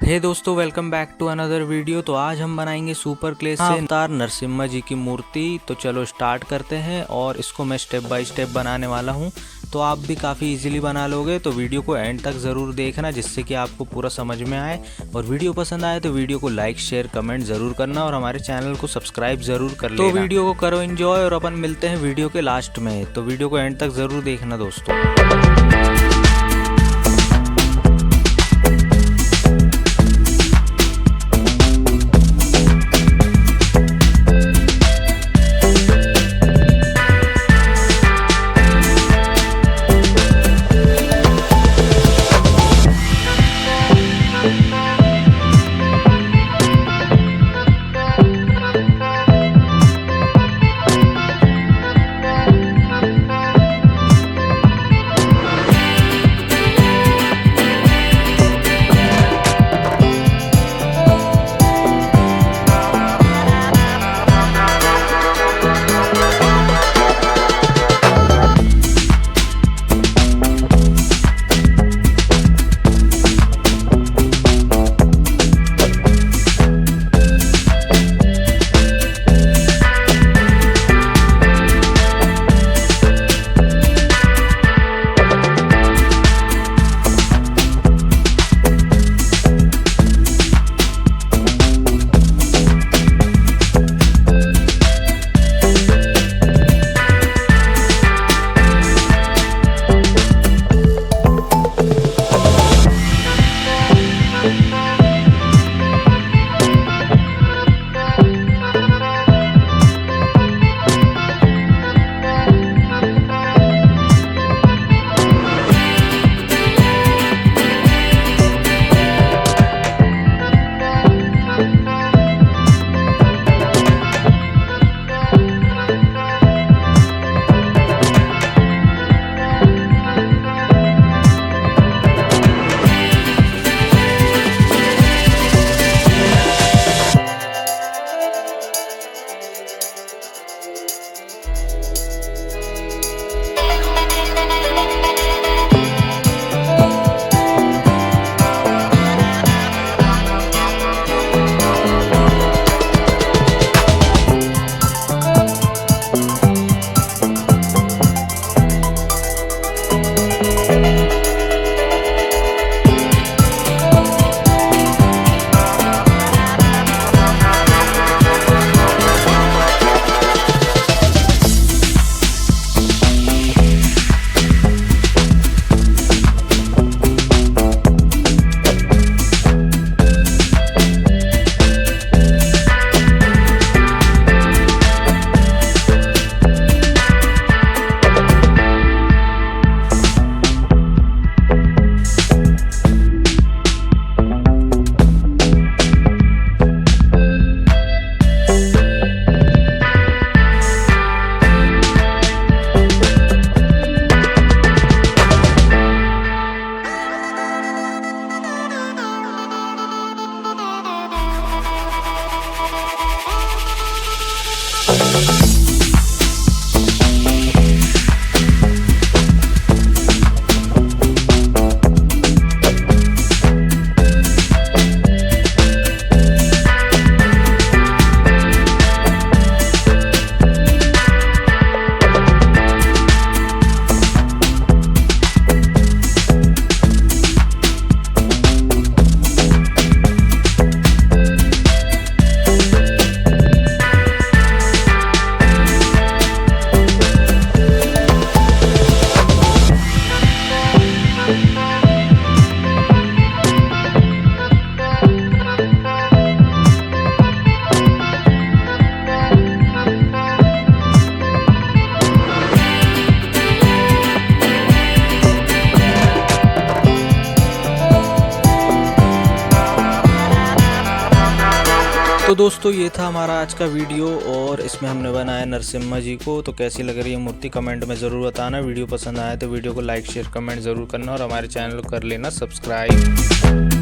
हे दोस्तों, welcome back to another video. तो आज हम बनाएंगे सुपर क्ले से अवतार नरसिम्हा जी की मूर्ति। तो चलो स्टार्ट करते हैं और इसको मैं स्टेप बाय स्टेप बनाने वाला हूं। तो आप भी काफ़ी इजीली बना लोगे। तो वीडियो को एंड तक ज़रूर देखना जिससे कि आपको पूरा समझ में आए। और वीडियो पसंद आए तो वीडियो को लाइक शेयर कमेंट ज़रूर करना और हमारे चैनल को सब्सक्राइब ज़रूर कर लेना। तो वीडियो को करो एंजॉय और अपन मिलते हैं वीडियो के लास्ट में। तो वीडियो को एंड तक ज़रूर देखना दोस्तों। तो दोस्तों ये था हमारा आज का वीडियो और इसमें हमने बनाया नरसिम्हा जी को। तो कैसी लग रही है मूर्ति कमेंट में ज़रूर बताना। वीडियो पसंद आया तो वीडियो को लाइक शेयर कमेंट ज़रूर करना और हमारे चैनल को कर लेना सब्सक्राइब।